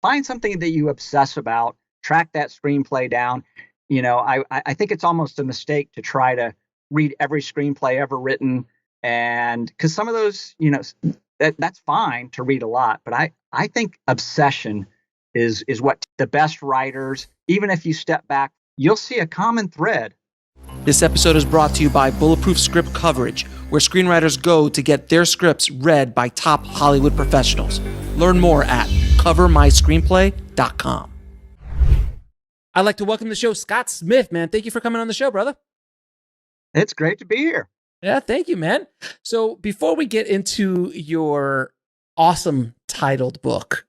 find something that you obsess about, track that screenplay down. I think it's almost a mistake to try to read every screenplay ever written. And because some of those, that's fine to read a lot. But I think obsession is what the best writers, even if you step back, you'll see a common thread. This episode is brought to you by Bulletproof Script Coverage, where screenwriters go to get their scripts read by top Hollywood professionals. Learn more at covermyscreenplay.com. I'd like to welcome to the show Scott Smith, man. Thank you for coming on the show, brother. It's great to be here. Yeah, thank you, man. So before we get into your awesome titled book,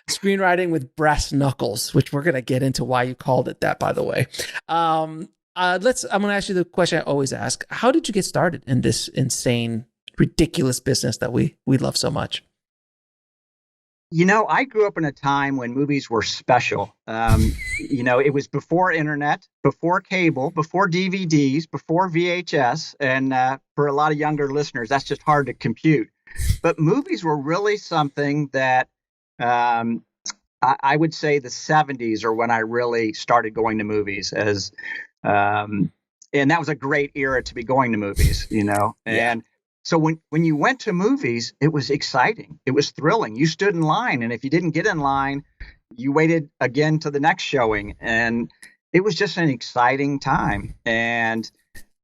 Screenwriting with Brass Knuckles, which we're going to get into why you called it that, by the way. I'm going to ask you the question I always ask. How did you get started in this insane, ridiculous business that we love so much? I grew up in a time when movies were special. It was before internet, before cable, before DVDs, before VHS. And for a lot of younger listeners, that's just hard to compute. But movies were really something that I would say the 70s are when I really started going to movies and that was a great era to be going to movies, and so when you went to movies, it was exciting. It was thrilling. You stood in line, and if you didn't get in line, you waited again to the next showing. And it was just an exciting time. And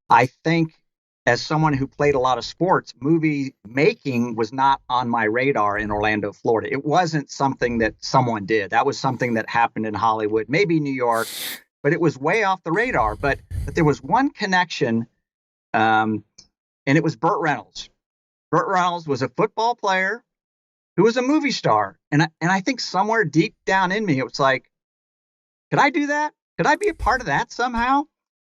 I think as someone who played a lot of sports, movie making was not on my radar in Orlando, Florida. It wasn't something that someone did. That was something that happened in Hollywood, maybe New York, but it was way off the radar. But there was one connection, and it was Bert Reynolds. Bert Reynolds was a football player who was a movie star. And I think somewhere deep down in me, it was like, could I do that? Could I be a part of that somehow?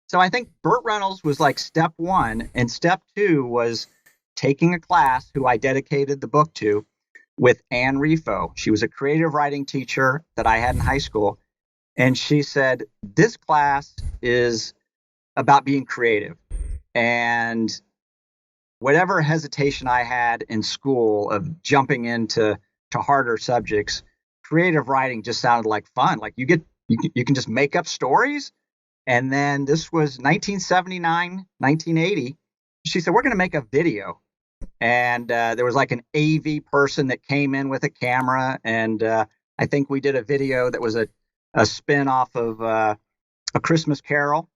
So I think Bert Reynolds was like step one. And step two was taking a class who I dedicated the book to with Anne Rifo. She was a creative writing teacher that I had in high school. And she said, this class is about being creative. And whatever hesitation I had in school of jumping into harder subjects, creative writing just sounded like fun. Like you can just make up stories. And then this was 1979, 1980. She said, we're going to make a video. And there was like an AV person that came in with a camera. And I think we did a video that was a spin off of A Christmas Carol.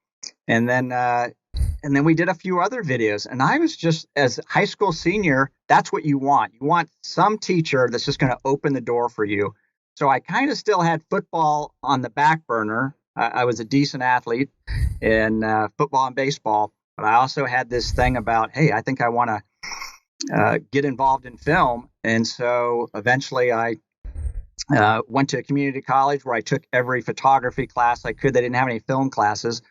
And then we did a few other videos. And I was just, as a high school senior, that's what you want. You want some teacher that's just going to open the door for you. So I kind of still had football on the back burner. I was a decent athlete in football and baseball. But I also had this thing about, hey, I think I want to get involved in film. And so eventually I went to a community college where I took every photography class I could. They didn't have any film classes.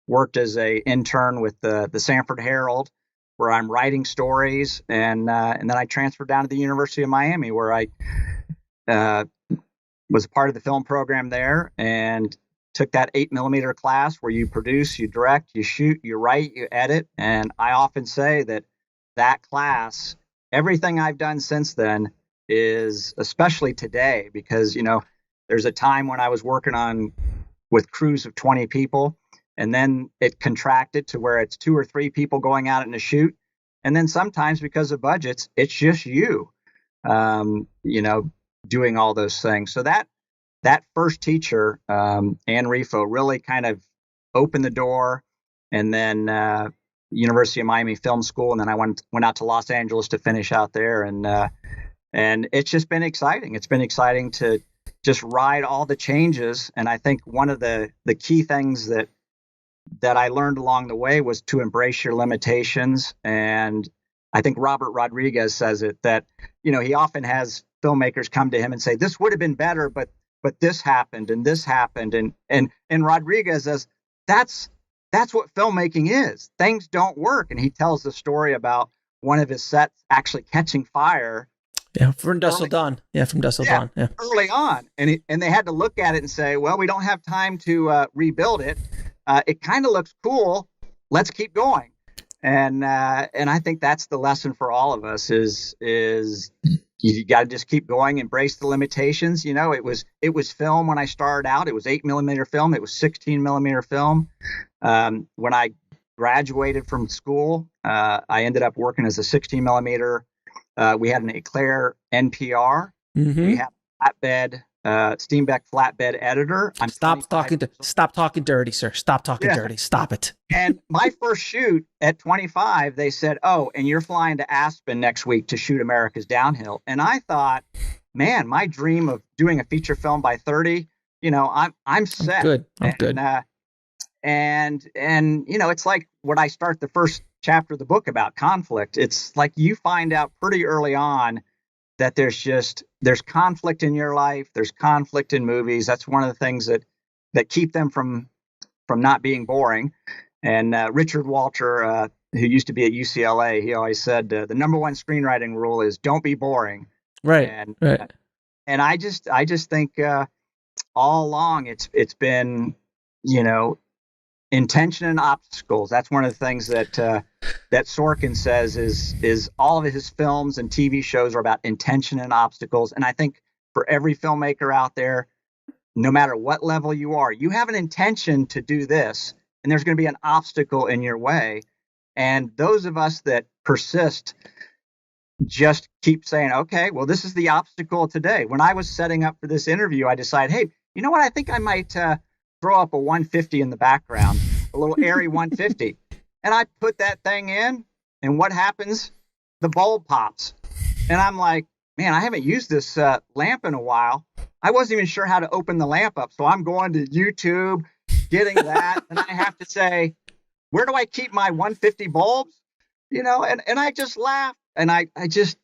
Worked as a intern with the Sanford Herald, where I'm writing stories, and then I transferred down to the University of Miami, where I was part of the film program there, and took that 8mm class where you produce, you direct, you shoot, you write, you edit. And I often say that class, everything I've done since then is, especially today, because there's a time when I was working with crews of 20 people. And then it contracted to where it's 2 or 3 people going out in a shoot. And then sometimes because of budgets, it's just you, doing all those things. So that first teacher, Anne Rifo, really kind of opened the door. And then University of Miami Film School. And then I went out to Los Angeles to finish out there. And it's just been exciting. It's been exciting to just ride all the changes. And I think one of the key things that I learned along the way was to embrace your limitations. And I think Robert Rodriguez says it, that, he often has filmmakers come to him and say, this would have been better, but this happened and this happened. And Rodriguez says, that's what filmmaking is. Things don't work. And he tells the story about one of his sets actually catching fire. Yeah, from Dusk Till Dawn. Yeah, from Dusk Till Dawn. Yeah, early on. And they had to look at it and say, well, we don't have time to rebuild it. It kind of looks cool. Let's keep going. And I think that's the lesson for all of us is you got to just keep going, embrace the limitations. You know, it was film when I started out. It was 8mm film. It was 16mm film. When I graduated from school, I ended up working as a 16mm. We had an Eclair NPR. Mm-hmm. We had a flatbed, Steenbeck flatbed editor. Stop talking dirty, sir. Stop talking dirty. Stop it. And my first shoot at 25, they said, "Oh, and you're flying to Aspen next week to shoot America's Downhill." And I thought, man, my dream of doing a feature film by 30, you know, I'm set. I'm good. And you know, it's like when I start the first chapter of the book about conflict, it's like you find out pretty early on that there's conflict in your life, there's conflict in movies. That's one of the things that keep them from not being boring. And Richard Walter, who used to be at UCLA, he always said the number one screenwriting rule is don't be boring. Right. And I just think all along it's been, you know, intention and obstacles. That's one of the things that Sorkin says is all of his films and TV shows are about intention and obstacles. And I think for every filmmaker out there, no matter what level you are, you have an intention to do this, and there's going to be an obstacle in your way. And those of us that persist just keep saying, okay, well, this is the obstacle today. When I was setting up for this interview, I decided, hey, you know what? I think I might throw up a 150 in the background, a little airy 150. And I put that thing in, and what happens? The bulb pops. And I'm like, man, I haven't used this lamp in a while. I wasn't even sure how to open the lamp up. So I'm going to YouTube, getting that. And I have to say, where do I keep my 150 bulbs? You know, and I just laugh. And I just,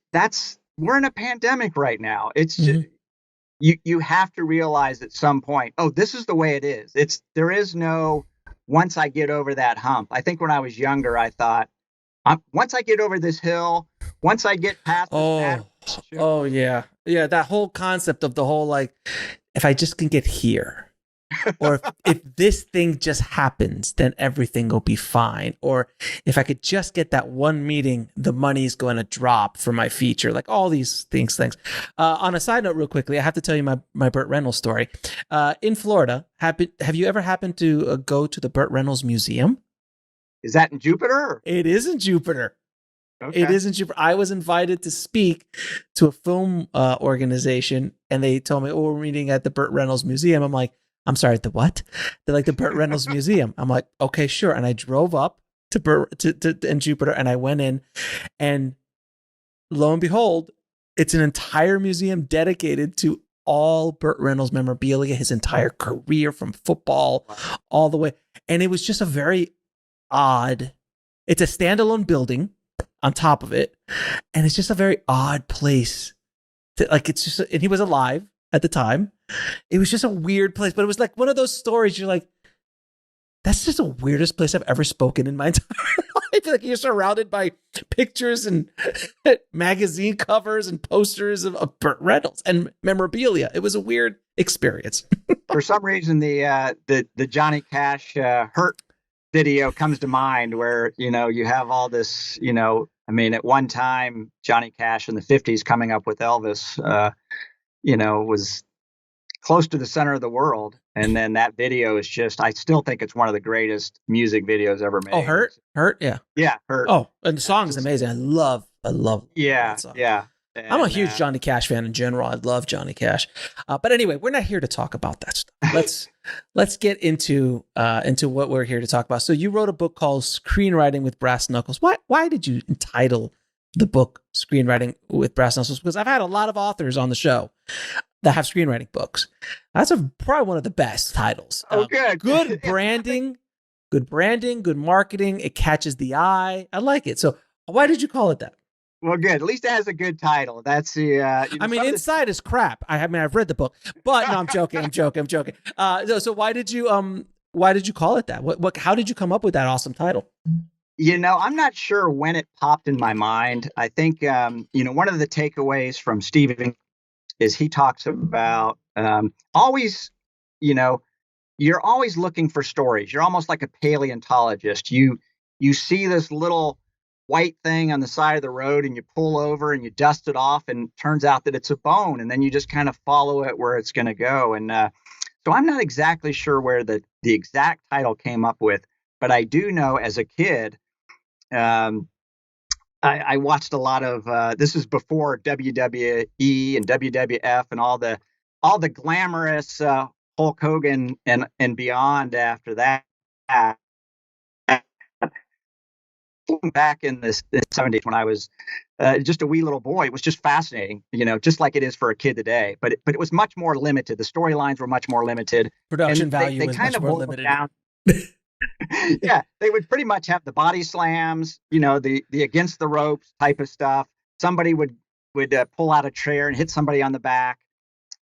we're in a pandemic right now. It's just, you have to realize at some point, oh, this is the way it is. There is no, once I get over that hump. I think when I was younger, I thought, once I get over this hill, once I get past this yeah, that whole concept of the whole, like, if I just can get here, or if this thing just happens, then everything will be fine. Or if I could just get that one meeting, the money's going to drop for my feature. Like all these things. On a side note, real quickly, I have to tell you my Bert Reynolds story. In Florida, have you ever happened to go to the Bert Reynolds Museum? Is that in Jupiter? It is in Jupiter. Okay. It is in Jupiter. I was invited to speak to a film organization, and they told me, we're meeting at the Bert Reynolds Museum. I'm like, I'm sorry, the what? They're like, the Bert Reynolds Museum. I'm like, okay, sure. And I drove up to in Jupiter, and I went in, and lo and behold, it's an entire museum dedicated to all Bert Reynolds memorabilia, his entire career from football all the way. And it was just a very odd, it's a standalone building on top of it. And it's just a very odd place. It's just, and he was alive at the time. It was just a weird place, but it was like one of those stories. You're like, that's just the weirdest place I've ever spoken in my entire life. Like you're surrounded by pictures and magazine covers and posters of Bert Reynolds and memorabilia. It was a weird experience. For some reason, the Johnny Cash Hurt video comes to mind, where, you know, you have all this, you know, I mean, at one time, Johnny Cash in the 50s coming up with Elvis, you know, was close to the center of the world. And then that video is just, I still think it's one of the greatest music videos ever made. Oh, Hurt? Yeah. Yeah, Hurt. Oh, and the song is amazing. I love yeah, that song. Yeah. And, I'm a huge Johnny Cash fan in general. I love Johnny Cash. But anyway, we're not here to talk about that stuff. Let's get into what we're here to talk about. So you wrote a book called Screenwriting with Brass Knuckles. Why did you entitle the book Screenwriting with Brass Knuckles? Because I've had a lot of authors on the show that have screenwriting books. That's probably one of the best titles. Good. Good branding, good marketing. It catches the eye. I like it. So why did you call it that? Well, good. At least it has a good title. That's the. I mean, inside is crap. I've read the book, but no, I'm joking. So why did you call it that? What? How did you come up with that awesome title? You know, I'm not sure when it popped in my mind. I think, you know, one of the takeaways from Stephen is he talks about always, you know, you're always looking for stories. You're almost like a paleontologist. You see this little white thing on the side of the road, and you pull over and you dust it off, and it turns out that it's a bone, and then you just kind of follow it where it's going to go. And so I'm not exactly sure where the exact title came up with, but I do know as a kid, I watched a lot of this is before WWE and WWF and all the glamorous Hulk Hogan and beyond after that. Back in the 70s when I was just a wee little boy, it was just fascinating, just like it is for a kid today. But it was much more limited. The storylines were much more limited. Production value was much more limited. Yeah, they would pretty much have the body slams, the against the ropes type of stuff. Somebody would pull out a chair and hit somebody on the back.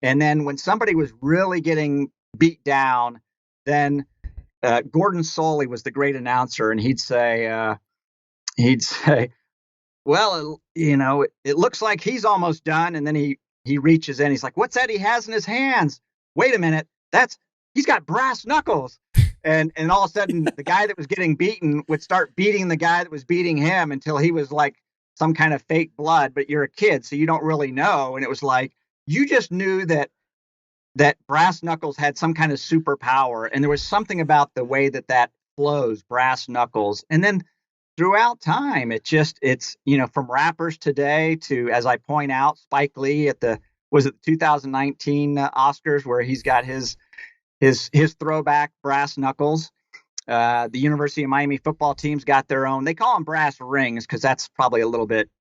And then when somebody was really getting beat down, then Gordon Soley was the great announcer, and he'd say, well, it looks like he's almost done. And then he reaches in. He's like, what's that he has in his hands? Wait a minute. He's got brass knuckles. And all of a sudden, the guy that was getting beaten would start beating the guy that was beating him until he was like some kind of fake blood. But you're a kid, so you don't really know. And it was like, you just knew that brass knuckles had some kind of superpower. And there was something about the way that flows, brass knuckles. And then throughout time, it's from rappers today to, as I point out, Spike Lee at the 2019 Oscars, where he's got his throwback brass knuckles. The University of Miami football team's got their own. They call them brass rings because that's probably a little bit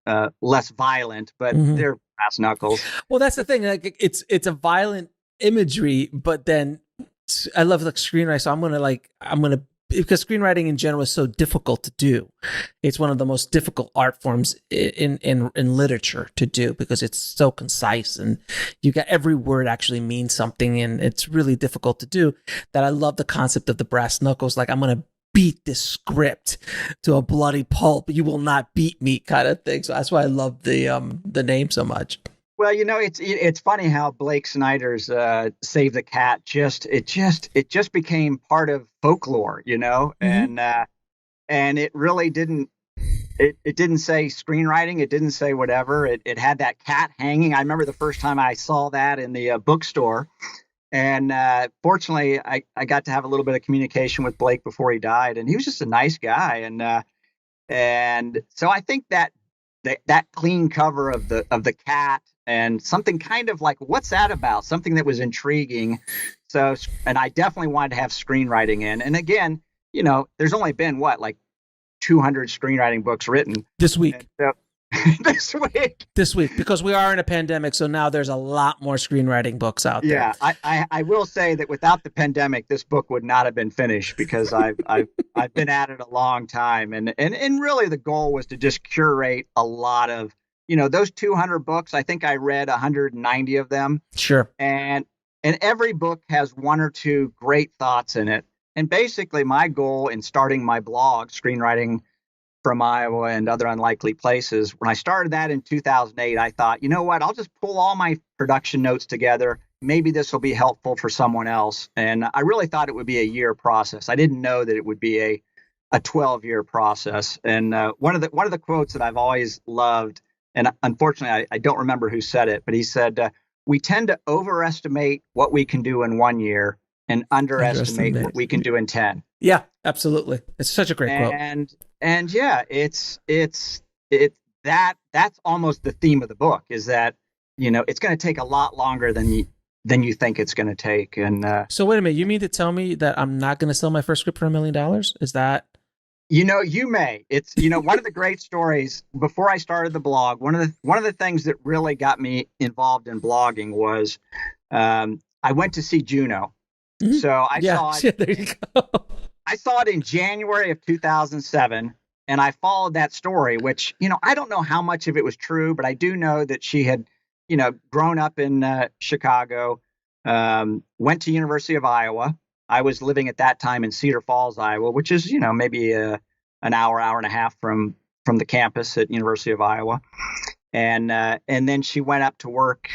less violent, but they're brass knuckles. Well, that's the thing. Like, it's a violent imagery, but then I love the screenwriting. So I'm gonna because screenwriting in general is so difficult to do. It's one of the most difficult art forms in literature to do because it's so concise and you got every word actually means something, and it's really difficult to do. That I love the concept of the brass knuckles. Like, I'm gonna beat this script to a bloody pulp. You will not beat me, kind of thing. So that's why I love the name so much. Well, it's funny how Blake Snyder's Save the Cat just became part of folklore, and it really didn't say screenwriting, it didn't say whatever. It had that cat hanging. I remember the first time I saw that in the bookstore, and fortunately I got to have a little bit of communication with Blake before he died, and he was just a nice guy, and so I think that clean cover of the cat. And something kind of like, what's that about? Something that was intriguing. So, and I definitely wanted to have screenwriting in. And again, there's only been 200 screenwriting books written this week. So, this week, because we are in a pandemic. So now there's a lot more screenwriting books out there. Yeah, I will say that without the pandemic, this book would not have been finished because I've been at it a long time. And really the goal was to just curate a lot of, those 200 books. I think I read 190 of them. Sure. And every book has one or two great thoughts in it. And basically my goal in starting my blog, Screenwriting from Iowa and Other Unlikely Places, when I started that in 2008, I thought, you know what, I'll just pull all my production notes together. Maybe this will be helpful for someone else. And I really thought it would be a year process. I didn't know that it would be a 12-year process. And one of the quotes that I've always loved, and unfortunately, I don't remember who said it, but he said, we tend to overestimate what we can do in 1 year and underestimate what we can do in 10. Yeah, absolutely. It's such a great quote. And yeah, that's almost the theme of the book, is that, it's going to take a lot longer than you think it's going to take. And so wait a minute, you mean to tell me that I'm not going to sell my first script for $1 million? Is that? You may. It's one of the great stories. Before I started the blog, one of the things that really got me involved in blogging was I went to see Juno. Mm-hmm. So I saw it. There you go. I saw it in January of 2007, and I followed that story. Which I don't know how much of it was true, but I do know that she had grown up in Chicago, went to University of Iowa. I was living at that time in Cedar Falls, Iowa, which is, maybe an hour and a half from the campus at University of Iowa. And then she went up to work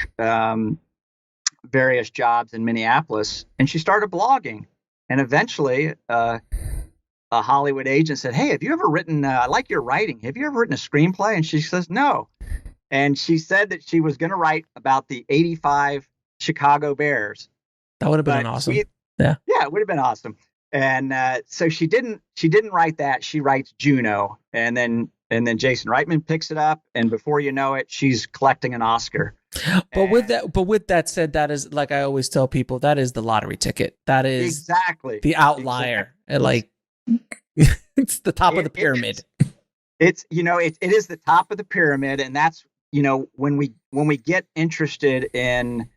various jobs in Minneapolis, and she started blogging. And eventually, a a Hollywood agent said, "Hey, have you ever written? I like your writing. Have you ever written a screenplay?" And she says, "No." And she said that she was going to write about the '85 Chicago Bears. That would have been awesome. Yeah, it would have been awesome. And so she didn't write that. She writes Juno, and then Jason Reitman picks it up, and before you know it, she's collecting an Oscar. But with that said, that is, like I always tell people, that is the lottery ticket. That is exactly the outlier. Exactly. Like it's the top of the pyramid. It is the top of the pyramid, and that's, when we get interested in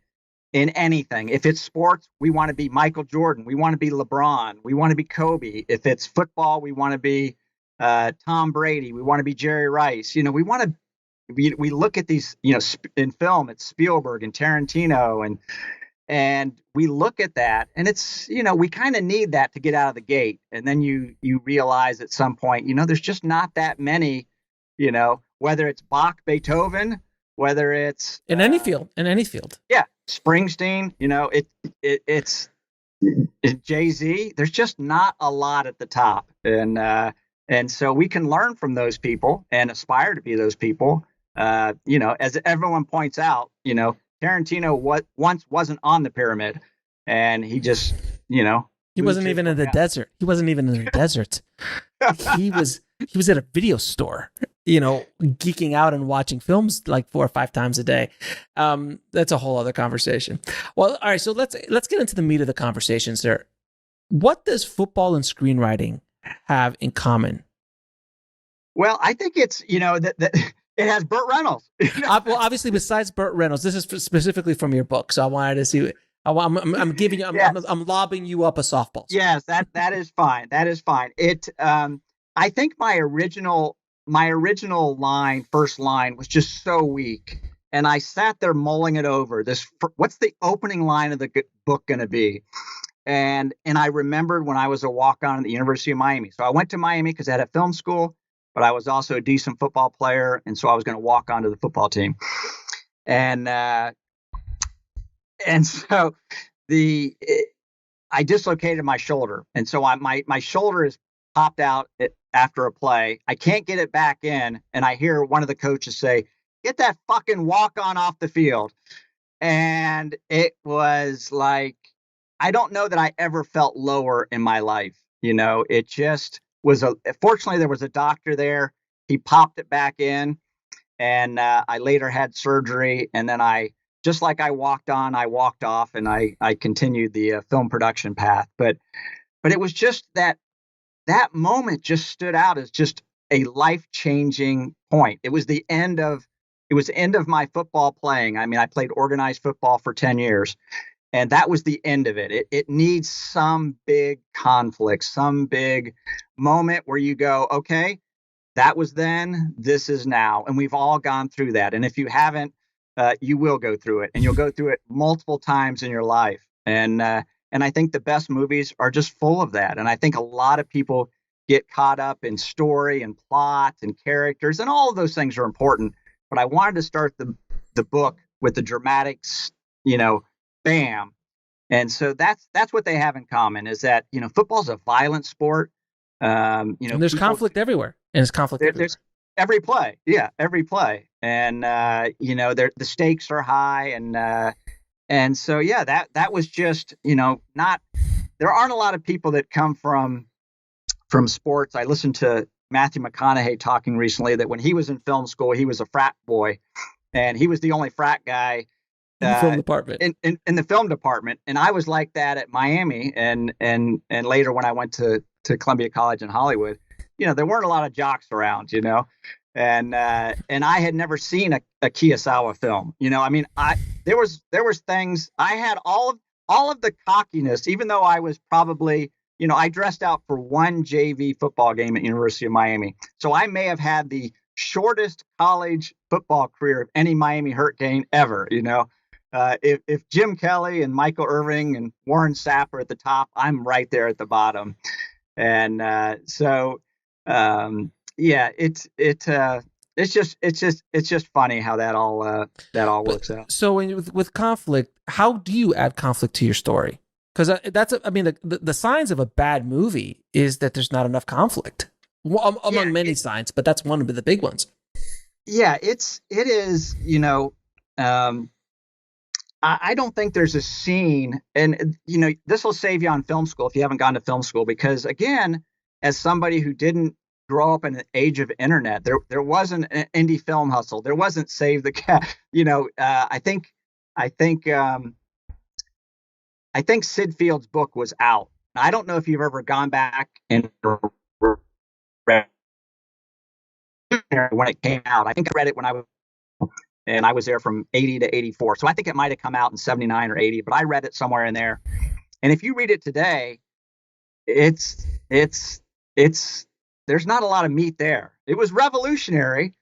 anything. If it's sports, we want to be Michael Jordan. We want to be LeBron. We want to be Kobe. If it's football, we want to be Tom Brady. We want to be Jerry Rice. We look at these, in film, it's Spielberg and Tarantino, and we look at that, and it's, we kind of need that to get out of the gate. And then you realize at some point, there's just not that many, whether it's Bach, Beethoven, whether it's in any field. Yeah. Springsteen, it's Jay-Z. There's just not a lot at the top. And so we can learn from those people and aspire to be those people. As everyone points out, Tarantino once wasn't on the pyramid, and he just, he wasn't even in the desert. He wasn't even in the desert. He was at a video store, geeking out and watching films like 4 or 5 times a day. That's a whole other conversation. Well, all right. So let's get into the meat of the conversation, sir. What does football and screenwriting have in common? Well, I think it's, that it has Bert Reynolds. Well, obviously, besides Bert Reynolds, this is specifically from your book. So I wanted to see. I'm giving you. I'm lobbing you up a softball. Yes, that is fine. That is fine. It. I think my original first line was just so weak, and I sat there mulling it over. What's the opening line of the book going to be? And I remembered when I was a walk-on at the University of Miami. So I went to Miami because I had a film school, but I was also a decent football player, and so I was going to walk onto the football team. And so I dislocated my shoulder, and so my shoulder is popped out after a play. I can't get it back in, and I hear one of the coaches say, "Get that fucking walk-on off the field." And it was like, I don't know that I ever felt lower in my life. It just was fortunately there was a doctor there. He popped it back in, and I later had surgery, and then just like I walked on, I walked off, and I continued the film production path. But it was just that moment just stood out as just a life-changing point. It was the end of my football playing. I mean, I played organized football for 10 years, and that was the end of it. It needs some big conflict, some big moment where you go, okay, that was then, this is now. And we've all gone through that. And if you haven't, you will go through it, and you'll go through it multiple times in your life. And I think the best movies are just full of that. And I think a lot of people get caught up in story and plot and characters, and all of those things are important. But I wanted to start the book with the dramatics, bam. And so that's what they have in common, is that, football's a violent sport. And there's conflict everywhere. And there's conflict everywhere. There's every play. Yeah, every play. And, the stakes are high. And so, yeah, that was just, there aren't a lot of people that come from sports. I listened to Matthew McConaughey talking recently that when he was in film school, he was a frat boy, and he was the only frat guy in the film department. In the film department. And I was like that at Miami, and later when I went to Columbia College in Hollywood, there weren't a lot of jocks around, and I had never seen a Kurosawa film. There was things, I had all of the cockiness, even though I was probably, I dressed out for one JV football game at University of Miami. So I may have had the shortest college football career of any Miami Hurricane ever. If Jim Kelly and Michael Irving and Warren Sapp are at the top, I'm right there at the bottom. And it's just funny how that all works out. So with conflict, how do you add conflict to your story? Because I mean, the signs of a bad movie is that there's not enough conflict among many signs, but that's one of the big ones. Yeah, it is, I don't think there's a scene, and this will save you on film school if you haven't gone to film school, because again, as somebody who didn't grow up in the age of internet, there wasn't an indie film hustle. There wasn't Save the Cat. I think Sid Field's book was out. I don't know if you've ever gone back and read it when it came out. I think I read it when I was there from 80 to 84. So I think it might have come out in 79 or 80, but I read it somewhere in there. And if you read it today, it's there's not a lot of meat there. It was revolutionary.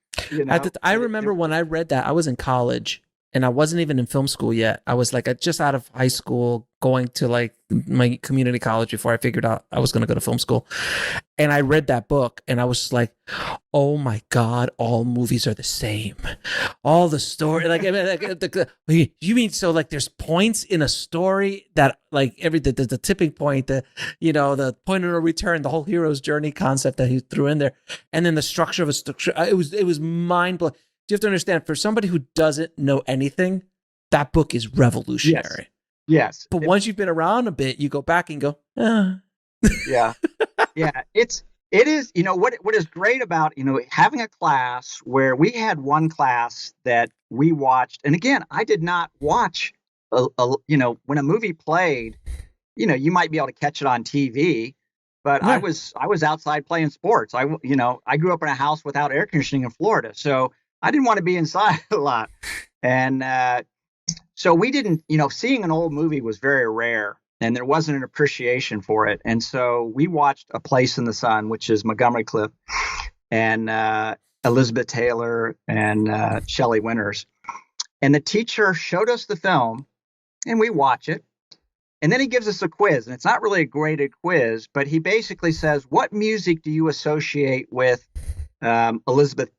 I remember when I read that, I was in college and I wasn't even in film school yet. I was like just out of high school, going to like my community college before I figured out I was going to go to film school. And I read that book and I was just like, oh my God, all movies are the same. All the story, you mean, so like there's points in a story that like the tipping point, the point of no return, the whole hero's journey concept that he threw in there. And then the structure of a structure, it was mind blowing. You have to understand, for somebody who doesn't know anything, that book is revolutionary. Yes. But once you've been around a bit, you go back and go, Yeah. Yeah. It is, what is great about, having a class where we had one class that we watched. And again, I did not watch, when a movie played, you might be able to catch it on TV, but right. I was outside playing sports. I grew up in a house without air conditioning in Florida. So I didn't want to be inside a lot. And so we didn't, seeing an old movie was very rare and there wasn't an appreciation for it. And so we watched A Place in the Sun, which is Montgomery Clift and Elizabeth Taylor and Shelley Winters. And the teacher showed us the film and we watch it. And then he gives us a quiz. And it's not really a graded quiz, but he basically says, what music do you associate with Elizabeth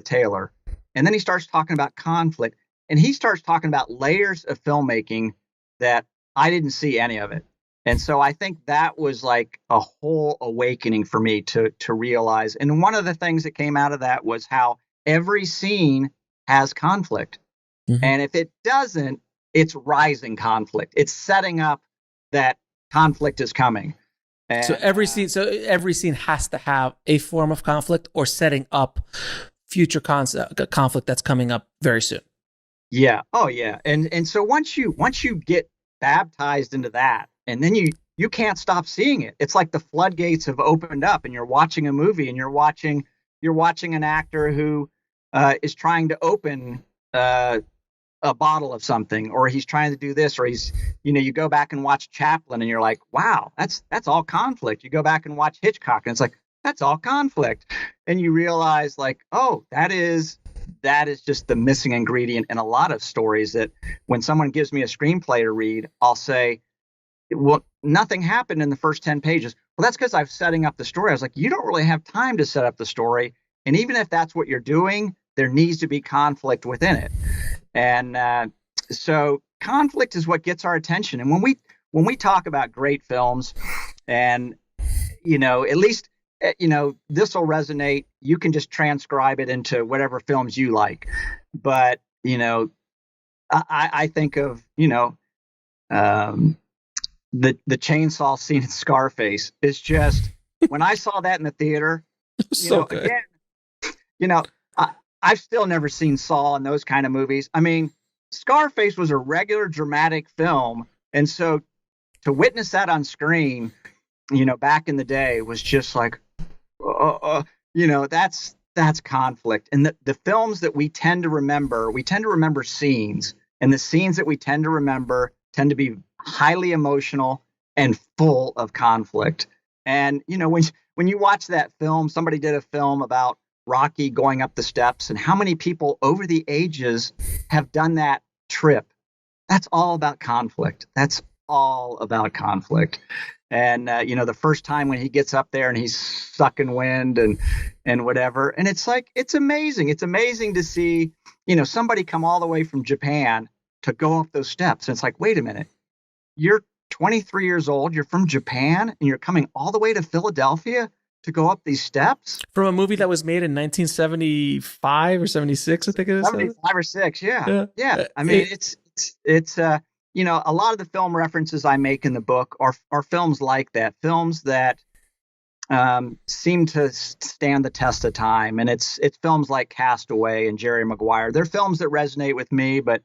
Taylor? And then he starts talking about conflict. And he starts talking about layers of filmmaking that I didn't see any of it. And so I think that was like a whole awakening for me to realize. And one of the things that came out of that was how every scene has conflict. Mm-hmm. And if it doesn't, it's rising conflict. It's setting up that conflict is coming. And, so every scene has to have a form of conflict or setting up future conflict that's coming up very soon. Yeah. Oh, yeah. And so once you get baptized into that, and then you can't stop seeing it. It's like the floodgates have opened up, and you're watching a movie, and you're watching an actor who is trying to open a bottle of something, or he's trying to do this, or he's you go back and watch Chaplin, and you're like, wow, that's all conflict. You go back and watch Hitchcock, and it's like, that's all conflict, and you realize like, oh, that is just the missing ingredient in a lot of stories. That when someone gives me a screenplay to read, I'll say, well, nothing happened in the first 10 pages. Well, that's because I'm setting up the story. I was like, you don't really have time to set up the story. And even if that's what you're doing, there needs to be conflict within it. And so conflict is what gets our attention. And when we talk about great films, and, at least, this will resonate. You can just transcribe it into whatever films you like. But, I think of, the chainsaw scene in Scarface is just, when I saw that in the theater, so good. Again, I've still never seen Saw in those kind of movies. I mean, Scarface was a regular dramatic film. And so to witness that on screen, back in the day was just like, that's conflict. And the films that we tend to remember scenes, and the scenes that we tend to remember tend to be highly emotional and full of conflict. And, when you watch that film, somebody did a film about Rocky going up the steps, and how many people over the ages have done that trip. That's all about conflict. That's all about conflict. And, the first time when he gets up there and he's sucking wind and whatever. And it's like, it's amazing. It's amazing to see, somebody come all the way from Japan to go up those steps. And it's like, wait a minute, you're 23 years old, you're from Japan, and you're coming all the way to Philadelphia to go up these steps from a movie that was made in 1975 or 76, I think it is. 75 or 6. Yeah. I mean, it's you know, a lot of the film references I make in the book are films like that, films that seem to stand the test of time. And it's films like Castaway and Jerry Maguire. They're films that resonate with me, but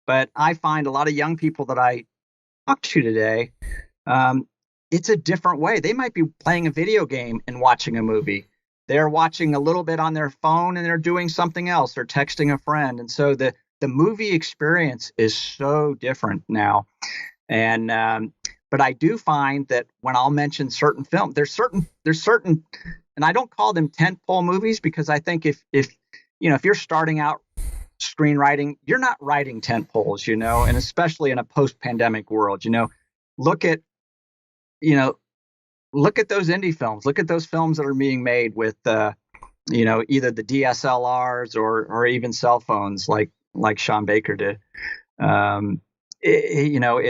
I find a lot of young people that I talk to today, it's a different way. They might be playing a video game and watching a movie. They're watching a little bit on their phone and they're doing something else. They're texting a friend. And so the movie experience is so different now. And but I do find that when I'll mention certain films, there's certain, and I don't call them tentpole movies, because I think if you know, if you're starting out screenwriting, you're not writing tentpoles, you know, and especially in a post-pandemic world, you know, look at those indie films, look at those films that are being made with, you know, either the DSLRs or even cell phones like Sean Baker did. You know,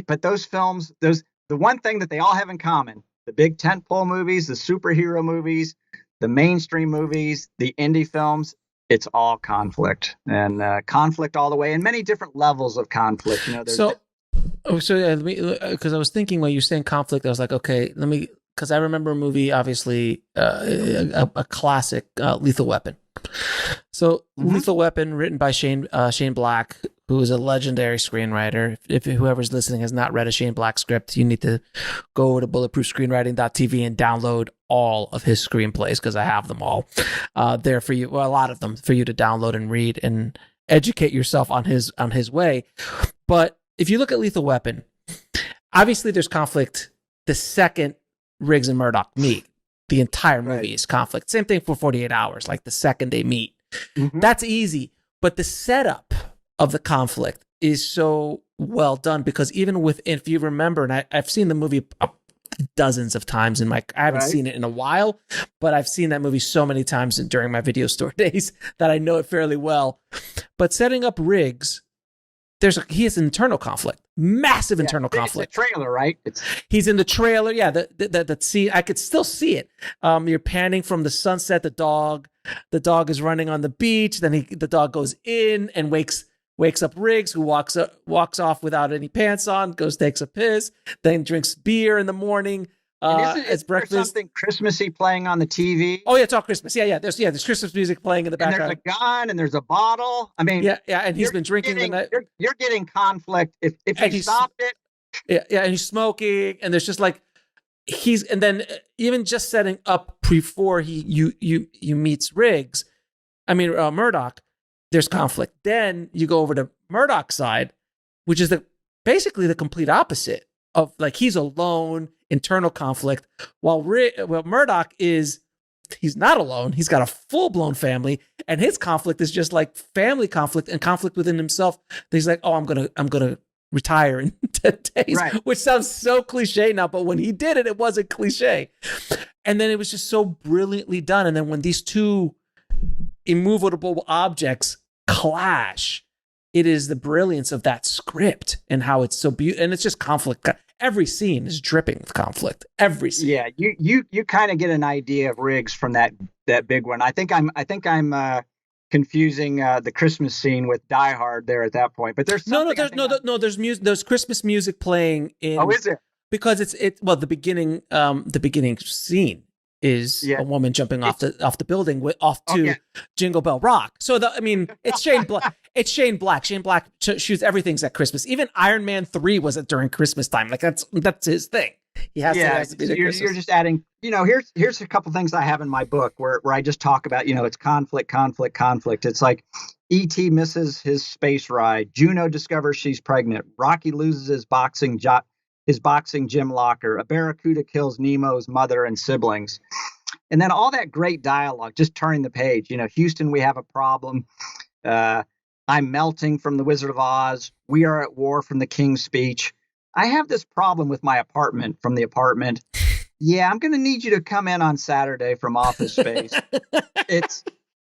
but those films, the one thing that they all have in common, the big tentpole movies, the superhero movies, the mainstream movies, the indie films, it's all conflict, and conflict all the way, and many different levels of conflict. You know, so yeah, because I was thinking when you were saying conflict, I was like, okay, because I remember a movie, obviously, a classic, Lethal Weapon. So Lethal Weapon, written by Shane Black, who is a legendary screenwriter. If whoever's listening has not read a Shane Black script, you need to go to bulletproofscreenwriting.tv and download all of his screenplays, because I have them all there for you. Well, a lot of them for you to download and read and educate yourself on his way. But if you look at Lethal Weapon, obviously there's conflict the second Riggs and Murdoch meet. The entire movie is conflict. Same thing for 48 Hours, like the second they meet. That's easy. But the setup of the conflict is so well done, because even within, if you remember, and I've seen the movie dozens of times I haven't seen it in a while, but I've seen that movie so many times during my video store days that I know it fairly well. But setting up Riggs, he has an internal conflict, massive internal conflict. It's the trailer, right? He's in the trailer. Yeah, the scene, I could still see it. You're panning from the sunset. The dog is running on the beach. Then the dog goes in and wakes up Riggs, who walks off without any pants on, takes a piss, then drinks beer in the morning. As breakfast. There's something Christmassy playing on the TV. Oh yeah, it's all Christmas. Yeah. There's Christmas music playing in the background. And there's a gun and there's a bottle. I mean, yeah, and he's been drinking the night. You're getting conflict if you stop it. Yeah, and he's smoking, and there's just like and then even just setting up before you meets Riggs, Murdoch, there's conflict. Then you go over to Murdoch's side, which is basically the complete opposite of, like, he's alone, internal conflict, while Murdoch he's not alone. He's got a full-blown family, and his conflict is just like family conflict and conflict within himself. He's like, oh, I'm gonna retire in 10 days, which sounds so cliche now, but when he did it, it wasn't cliche. And then it was just so brilliantly done. And then when these two immovable objects clash, it is the brilliance of that script and how it's so beautiful. And it's just conflict. Every scene is dripping with conflict. Every scene. Yeah, you kind of get an idea of Riggs from that big one. I think I'm confusing the Christmas scene with Die Hard there at that point. But there's there's music. There's Christmas music playing in. Oh, is there? Because the beginning scene is a woman jumping off the building to Jingle Bell Rock. So it's Shane Black. It's Shane Black. Shane Black shoots everything's at Christmas. Even Iron Man 3 was during Christmas time. Like that's his thing. He has to be you're just adding. Here's a couple things I have in my book where I just talk about. It's conflict. It's like E.T. misses his space ride. Juno discovers she's pregnant. Rocky loses his boxing gym locker. A barracuda kills Nemo's mother and siblings. And then all that great dialogue, just turning the page. Houston, we have a problem. I'm melting from The Wizard of Oz. We are at war from The King's Speech. I have this problem with my apartment from The Apartment. Yeah, I'm going to need you to come in on Saturday from Office Space. It's,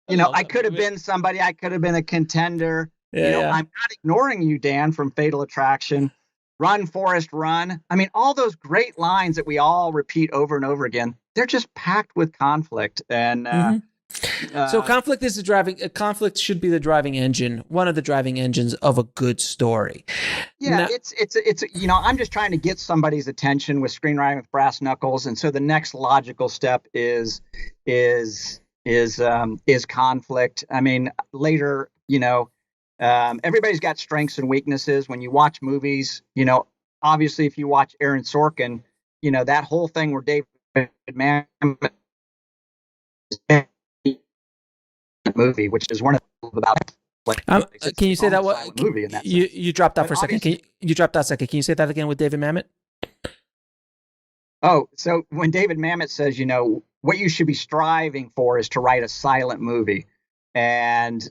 I could have been somebody. I could have been a contender. Yeah. I'm not ignoring you, Dan, from Fatal Attraction. Run, Forrest, run. I mean, all those great lines that we all repeat over and over again, they're just packed with conflict. And Mm-hmm. So uh, conflict should be the driving engine, one of the driving engines of a good story. yeah, it's I'm just trying to get somebody's attention with screenwriting with brass knuckles, and so the next logical step is is conflict. I mean, later, everybody's got strengths and weaknesses. When you watch movies, obviously, if you watch Aaron Sorkin, that whole thing where David Mamet movie, which is one of the about. Can you say that? What movie in that you dropped out for a second? You dropped out a second? Can you say that again with David Mamet? Oh, so when David Mamet says, what you should be striving for is to write a silent movie, and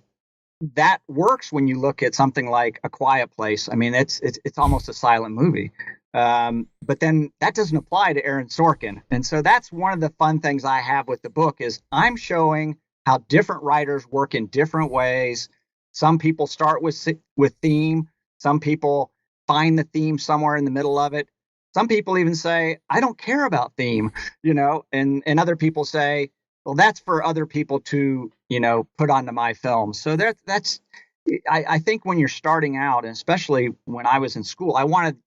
that works when you look at something like A Quiet Place. I mean, it's almost a silent movie. But then that doesn't apply to Aaron Sorkin. And so that's one of the fun things I have with the book is I'm showing how different writers work in different ways. Some people start with theme. Some people find the theme somewhere in the middle of it. Some people even say, I don't care about theme, and other people say, well, that's for other people to, put onto my film. So that's I think when you're starting out, and especially when I was in school, I wanted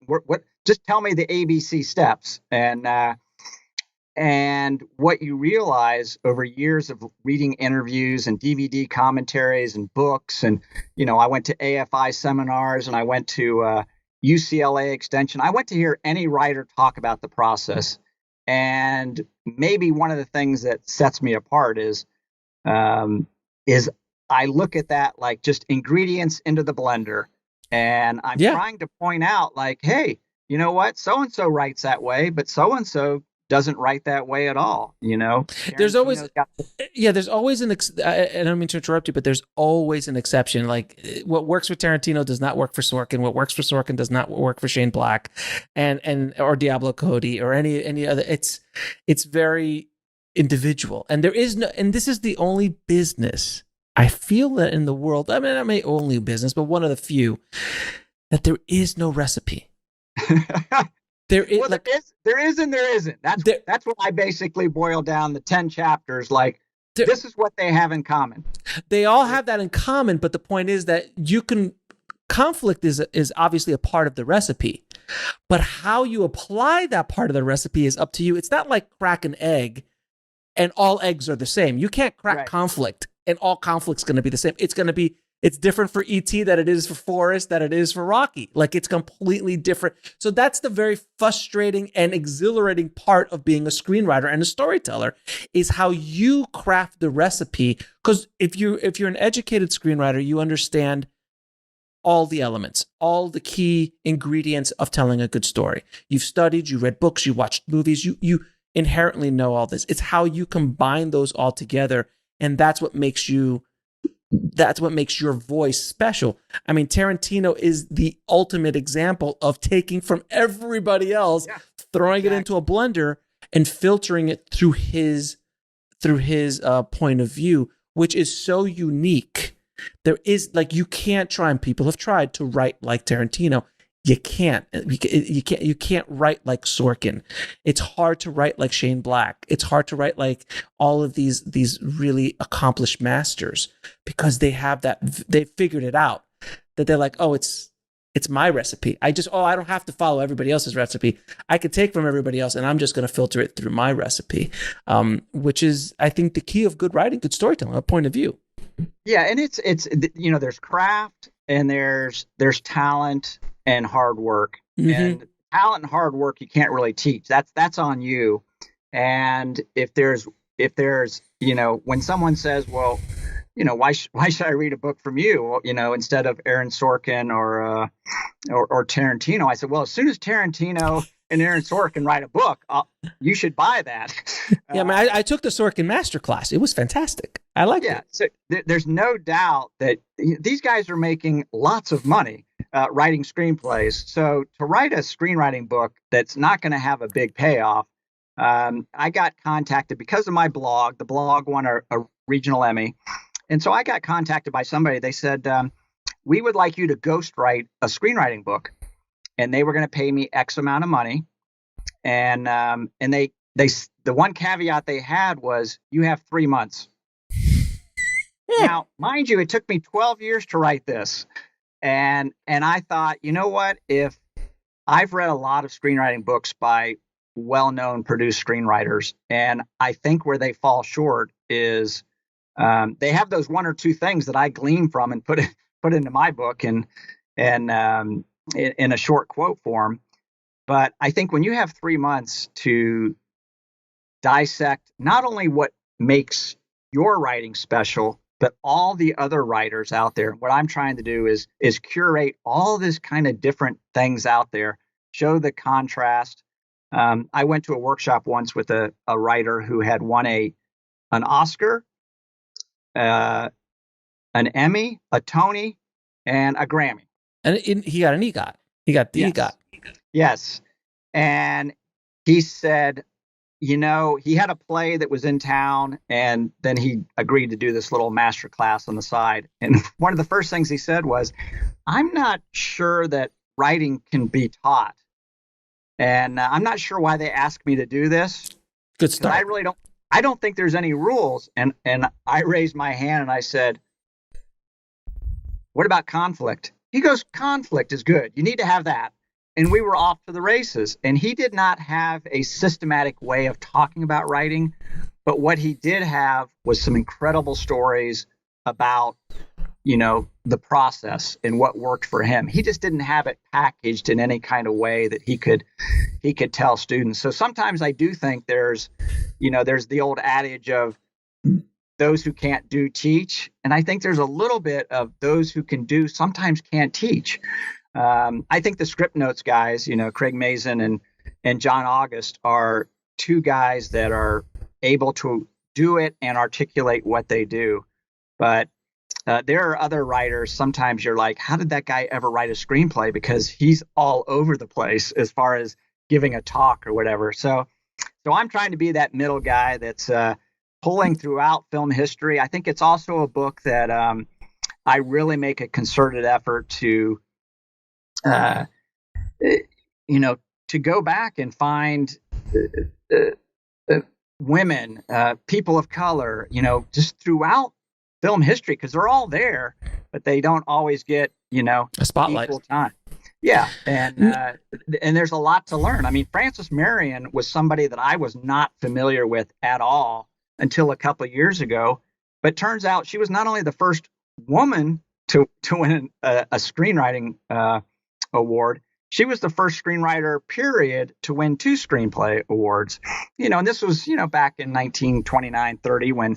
just tell me the ABC steps. And what you realize over years of reading interviews and DVD commentaries and books, and I went to AFI seminars and I went to UCLA Extension. I went to hear any writer talk about the process. And maybe one of the things that sets me apart is I look at that like just ingredients into the blender. And I'm trying to point out like, hey, you know what? So-and-so writes that way, but so-and-so doesn't write that way at all. There's always and I don't mean to interrupt you, but there's always an exception. Like what works for Tarantino does not work for Sorkin. What works for Sorkin does not work for Shane Black and or Diablo Cody or any other. It's very individual. And this is the only business I feel that in the world, I mean, not my only business, but one of the few that there is no recipe. There is and there isn't. That's what I basically boil down the 10 chapters. Like, this is what they have in common. They all have that in common, but the point is that conflict is obviously a part of the recipe, but how you apply that part of the recipe is up to you. It's not like crack an egg and all eggs are the same. You can't crack conflict and all conflict's going to be the same. It's different for E.T. that it is for Forrest, that it is for Rocky. Like, it's completely different. So that's the very frustrating and exhilarating part of being a screenwriter and a storyteller is how you craft the recipe. Because if you're an educated screenwriter, you understand all the elements, all the key ingredients of telling a good story. You've studied, you read books, you watched movies, you inherently know all this. It's how you combine those all together, and that's what makes your voice special. I mean, Tarantino is the ultimate example of taking from everybody else, throwing it into a blender and filtering it through his point of view, which is so unique. There is you can't try, and people have tried to write like Tarantino. You can't write like Sorkin. It's hard to write like Shane Black. It's hard to write like all of these really accomplished masters because they figured it out that they're like, oh, it's my recipe. I don't have to follow everybody else's recipe. I could take from everybody else and I'm just going to filter it through my recipe, which is, I think, the key of good writing, good storytelling, a point of view. Yeah. And it's, there's craft and there's talent and hard work. Mm-hmm. And talent and hard work you can't really teach. That's on you. And if there's when someone says, well, why should I read a book from you, instead of Aaron Sorkin or Tarantino? I said, well, as soon as Tarantino and Aaron Sorkin write a book, you should buy that. Yeah, I took the Sorkin Masterclass. It was fantastic. I liked it. So there's no doubt that these guys are making lots of money writing screenplays. So to write a screenwriting book that's not going to have a big payoff, I got contacted because of my blog. The blog won a regional Emmy. And so I got contacted by somebody. They said, we would like you to ghostwrite a screenwriting book. and they were going to pay me X amount of money. And they the one caveat they had was you have 3 months. Now, mind you, it took me 12 years to write this. And I thought, you know what? If I've read a lot of screenwriting books by well-known produced screenwriters, and I think where they fall short is they have those one or two things that I glean from and put into my book and in a short quote form. But I think when you have 3 months to dissect not only what makes your writing special, but all the other writers out there, what I'm trying to do is curate all this kind of different things out there, show the contrast. I went to a workshop once with a writer who had won an Oscar, an Emmy, a Tony, and a Grammy. And he got an EGOT. He got the EGOT. Yes. And he said, you know, he had a play that was in town, and then he agreed to do this little master class on the side. And one of the first things he said was, I'm not sure that writing can be taught. And I'm not sure why they asked me to do this. Good start. I don't think there's any rules. And I raised my hand and I said, what about conflict? He goes, conflict is good. You need to have that. And we were off to the races. And he did not have a systematic way of talking about writing. But what he did have was some incredible stories about, you know, the process and what worked for him. He just didn't have it packaged in any kind of way that he could tell students. So sometimes I do think there's the old adage of those who can't do teach. And I think there's a little bit of those who can do sometimes can't teach. I think the script notes guys, you know, Craig Mazin and John August are two guys that are able to do it and articulate what they do. But there are other writers. Sometimes you're like, how did that guy ever write a screenplay? Because he's all over the place as far as giving a talk or whatever. So I'm trying to be that middle guy that's pulling throughout film history. I think it's also a book that I really make a concerted effort to, to go back and find women, people of color, you know, just throughout film history, because they're all there, but they don't always get, you know, a spotlight. Equal time. Yeah, and there's a lot to learn. I mean, Frances Marion was somebody that I was not familiar with at all until a couple of years ago. But turns out she was not only the first woman to win a screenwriting award, she was the first screenwriter, period, to win 2 screenplay awards. You know, and this was, you know, back in 1929, 30, when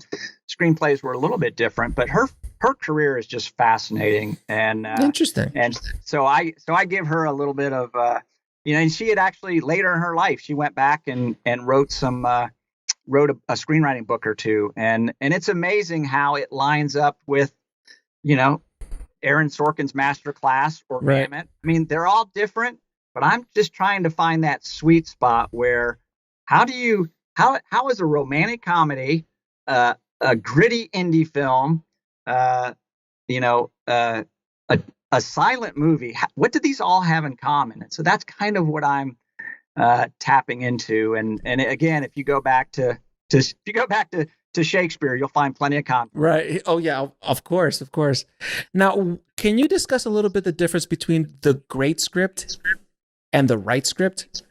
screenplays were a little bit different. But her career is just fascinating and interesting. And so I give her a little bit of, you know, and she had actually later in her life, she went back and wrote a screenwriting book or two. And it's amazing how it lines up with, you know, Aaron Sorkin's Masterclass or right. Gamut. I mean, they're all different, but I'm just trying to find that sweet spot where how is a romantic comedy, a gritty indie film, a silent movie, what do these all have in common? And so that's kind of what I'm tapping into. And again, if you go back to Shakespeare, you'll find plenty of content. Right. Oh, yeah, of course. Now, can you discuss a little bit the difference between the great script and the right script?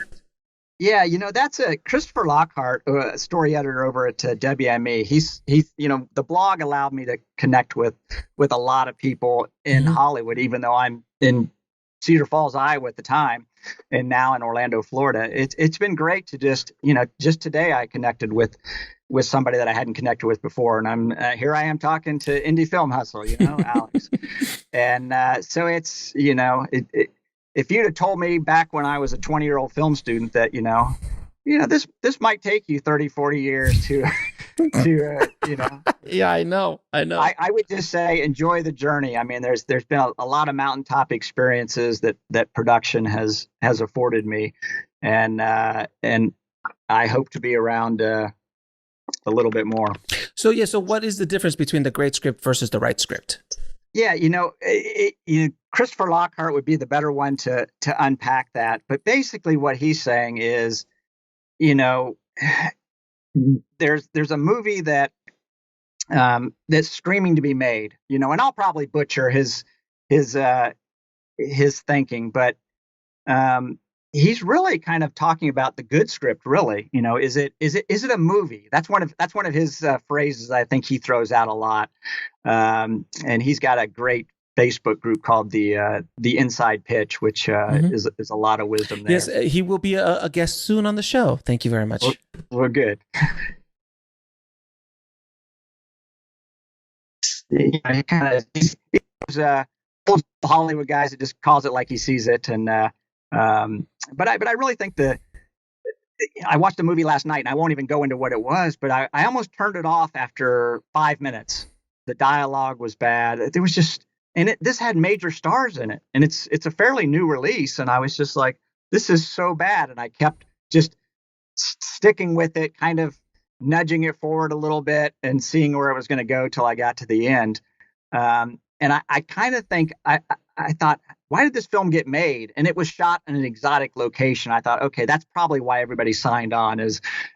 Yeah, you know, that's Christopher Lockhart, a story editor over at WME. He's you know, the blog allowed me to connect with a lot of people in Hollywood, even though I'm in Cedar Falls, Iowa at the time, and now in Orlando, Florida. It's been great to just today I connected with somebody that I hadn't connected with before. And I'm here I am talking to Indie Film Hustle, you know, Alex. And so it's, you know, if you'd have told me back when I was a 20-year-old film student that, you know, this might take you 30, 40 years to you know. Yeah, I know. I would just say enjoy the journey. I mean, there's been a lot of mountaintop experiences that production has afforded me. And I hope to be around a little bit more. So what is the difference between the great script versus the right script? Yeah, Christopher Lockhart would be the better one to unpack that. But basically, what he's saying is, you know, there's a movie that's screaming to be made, and I'll probably butcher his thinking, but he's really kind of talking about the good script. Really, is it a movie? That's one of his phrases I think he throws out a lot. And he's got a great Facebook group called the Inside Pitch, which is a lot of wisdom there. Yes, he will be a guest soon on the show. Thank you very much. We're good. He was those Hollywood guys that just calls it like he sees it, and but I really think I watched the movie last night, and I won't even go into what it was, but I almost turned it off after 5 minutes. The dialogue was bad. There was just, and this had major stars in it, and it's a fairly new release, and I was just like, this is so bad, and I kept just sticking with it, kind of nudging it forward a little bit and seeing where it was going to go till I got to the end. And I kind of think I thought, why did this film get made? And it was shot in an exotic location. I thought, okay, that's probably why everybody signed on.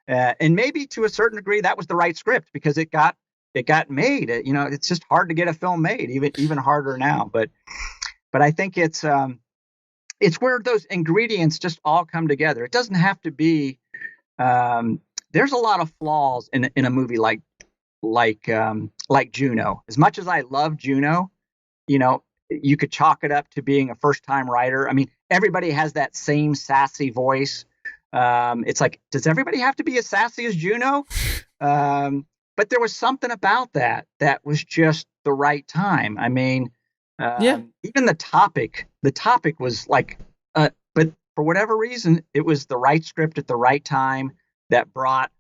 And maybe to a certain degree that was the right script, because it got made. It's just hard to get a film made, even harder now. But I think it's where those ingredients just all come together. It doesn't have to be. There's a lot of flaws in a movie like Juno. As much as I love Juno, you could chalk it up to being a first-time writer. I mean, everybody has that same sassy voice. It's like, does everybody have to be as sassy as Juno? But there was something about that was just the right time. I mean, even the topic was like, but for whatever reason, it was the right script at the right time that brought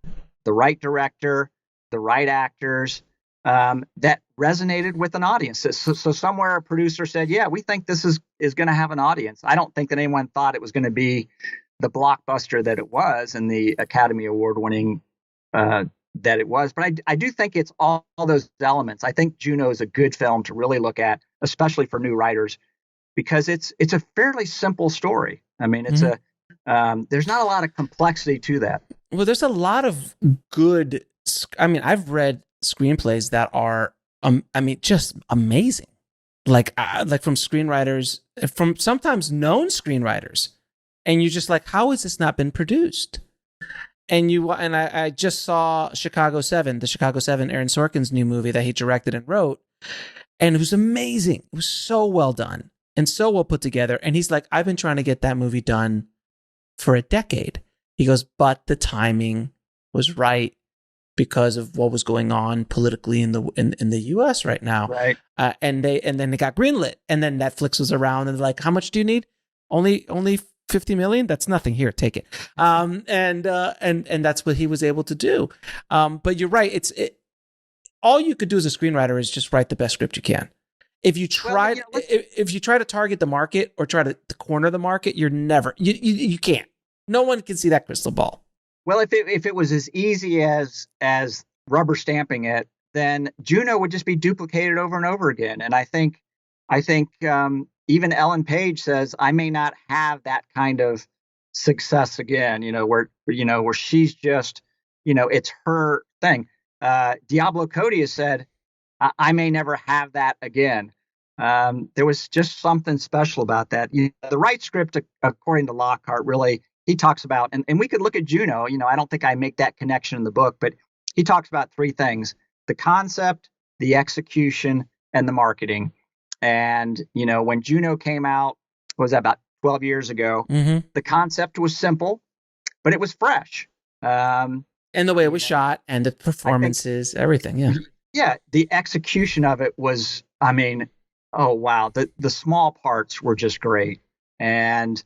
the right director, the right actors, that resonated with an audience. So somewhere a producer said, yeah, we think this is going to have an audience. I don't think that anyone thought it was going to be the blockbuster that it was and the Academy Award winning that it was. But I do think it's all those elements. I think Juno is a good film to really look at, especially for new writers, because it's a fairly simple story. I mean, it's there's not a lot of complexity to that. Well, there's a lot of good. I mean, I've read screenplays that are, just amazing. Like from screenwriters, from sometimes known screenwriters, and you're just like, how has this not been produced? And I just saw Chicago 7, the Chicago 7, Aaron Sorkin's new movie that he directed and wrote, and it was amazing. It was so well done and so well put together. And he's like, I've been trying to get that movie done for a decade. He goes, but the timing was right because of what was going on politically in the U.S. right now. Right. And then it got greenlit, and then Netflix was around and they're like, how much do you need? Only 50 million? That's nothing. Here, take it. And that's what he was able to do. But you're right. All you could do as a screenwriter is just write the best script you can. If you try, if you try to target the market or try to corner the market, you're never, you can't. No one can see that crystal ball. Well, if it was as easy as rubber stamping it, then Juno would just be duplicated over and over again. And I think even Ellen Page says, I may not have that kind of success again. Where she's just, it's her thing. Diablo Cody has said, I may never have that again. There was just something special about that. The right script, according to Lockhart, really, he talks about, and we could look at Juno. I don't think I make that connection in the book, but he talks about three things: the concept, the execution, and the marketing. And, when Juno came out, what was that, about 12 years ago? Mm-hmm. The concept was simple, but it was fresh. And the way it was shot and the performances, everything. Yeah. Yeah. The execution of it was, oh, wow. The small parts were just great. And,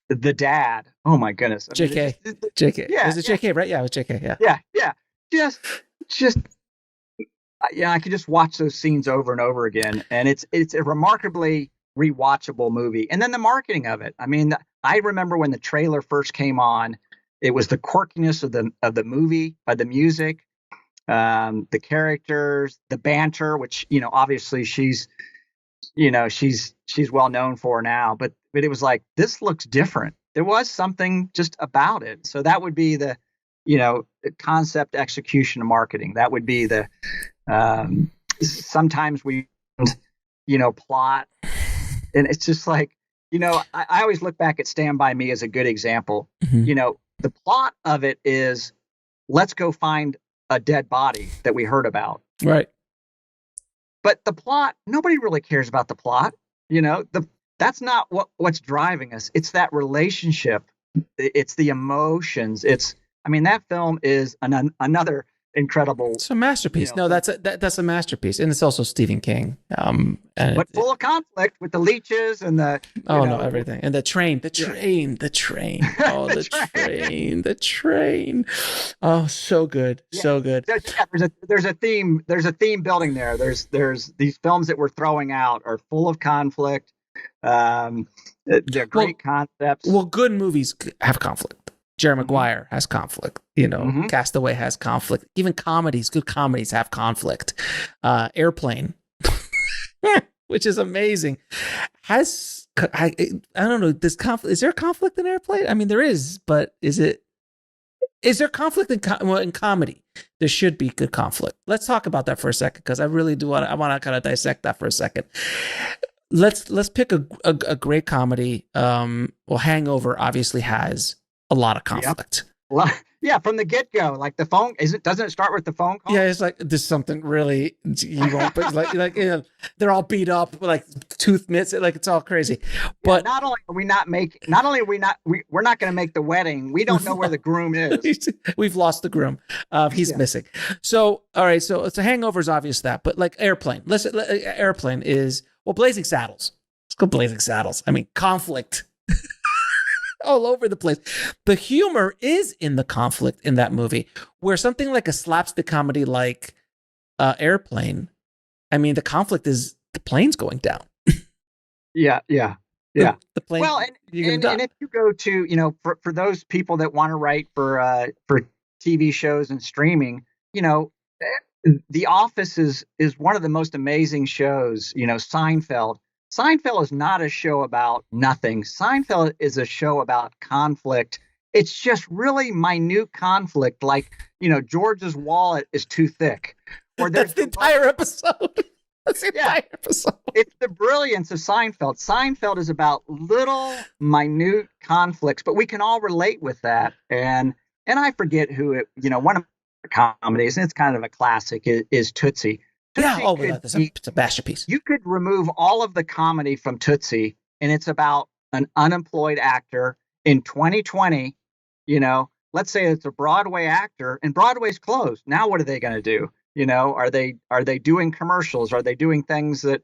the dad, oh my goodness. JK. Yeah. Was it JK, right? Yeah, it was JK. Yeah. Yeah. Just, I could just watch those scenes over and over again. And it's a remarkably rewatchable movie. And then the marketing of it. I remember when the trailer first came on, it was the quirkiness of the movie, by the music. the characters, the banter, which, obviously she's well known for now, but it was like, this looks different. There was something just about it. So that would be the, concept, execution, and marketing. That would be the, sometimes we, plot. And it's just like, I always look back at Stand By Me as a good example. Mm-hmm. The plot of it is, let's go find a dead body that we heard about. Right. But the plot, nobody really cares about the plot. That's not what's driving us. It's that relationship. It's the emotions. That film is another incredible. It's a masterpiece. No, that's a masterpiece, and it's also Stephen King. But full of conflict with the leeches and the everything, and the train. Oh, the train. Oh, so good, so good. There's a theme. There's a theme building there. There's these films that we're throwing out are full of conflict. They're great concepts. Well, good movies have conflict. Jerry Maguire has conflict, Castaway has conflict. Even good comedies have conflict. Airplane, which is amazing, has, I don't know, is there conflict in Airplane? I mean, there is, but is there conflict in comedy? There should be good conflict. Let's talk about that for a second, because I really do want to kind of dissect that for a second. Let's pick a great comedy. Hangover obviously has a lot of conflict. Yep. From the get-go, like the phone, doesn't it start with the phone call? Yeah, it's like, there's something really, you won't, but like they're all beat up, like tooth mitts, like it's all crazy. But not only are we not we're not going to make the wedding. We don't know where the groom is. We've lost the groom. He's missing. So, all right. So it's a Hangover is obvious that, but like Airplane, Airplane is, Blazing Saddles. Let's go Blazing Saddles. I mean, conflict. All over the place. The humor is in the conflict in that movie, where something like a slapstick comedy like Airplane, I mean, the conflict is the plane's going down. Yeah. The plane. Well, and if you go to, for those people that want to write for TV shows and streaming, The Office is one of the most amazing shows. Seinfeld. Seinfeld is not a show about nothing. Seinfeld is a show about conflict. It's just really minute conflict, like, George's wallet is too thick. Or that's the entire episode. That's the entire episode. It's the brilliance of Seinfeld. Seinfeld is about little, minute conflicts, but we can all relate with that. And I forget who it, one of the comedies, and it's kind of a classic, is Tootsie. It's a masterpiece. You could remove all of the comedy from Tootsie, and it's about an unemployed actor in 2020. Let's say it's a Broadway actor, and Broadway's closed. Now, what are they going to do? Are they doing commercials? Are they doing things that,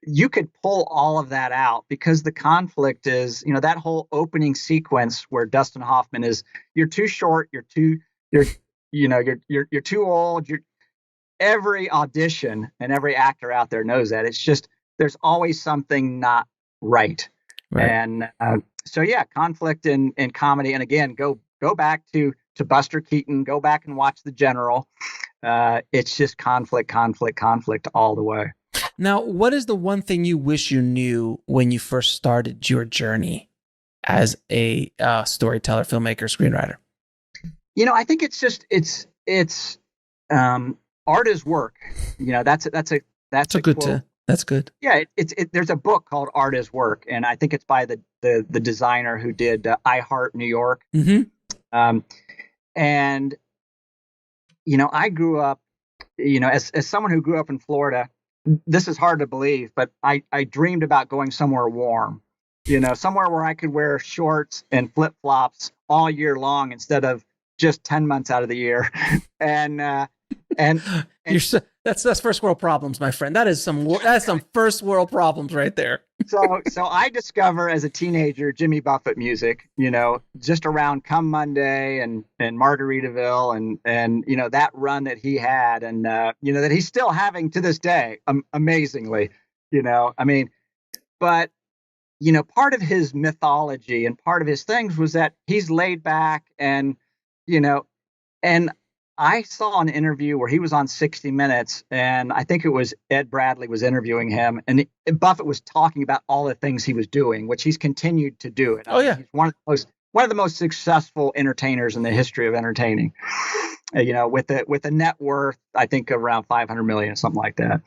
you could pull all of that out, because the conflict is, that whole opening sequence where Dustin Hoffman is, you're too short, you're too old. Every audition and every actor out there knows that. It's just, there's always something not right. And conflict in comedy. And again, go back to Buster Keaton, go back and watch The General. It's just conflict all the way. Now, what is the one thing you wish you knew when you first started your journey as a storyteller, filmmaker, screenwriter? I think it's just, it's art is work. That's a good quote. That's good. Yeah, there's a book called Art is Work, and I think it's by the designer who did I Heart New York. Mm-hmm. And I grew up, as someone who grew up in Florida, this is hard to believe, but I dreamed about going somewhere warm, somewhere where I could wear shorts and flip flops all year long instead of just 10 months out of the year. That's first world problems, my friend. That's some first world problems right there. So I discover as a teenager Jimmy Buffett music, just around Come Monday and Margaritaville and that run that he had, and that he's still having to this day, amazingly. But part of his mythology and part of his things was that he's laid back and And I saw an interview where he was on 60 Minutes, and I think it was Ed Bradley was interviewing him, and Buffett was talking about all the things he was doing, which he's continued to do it. Oh yeah, he's one of the most successful entertainers in the history of entertaining. With a net worth, I think around 500 million, something like that.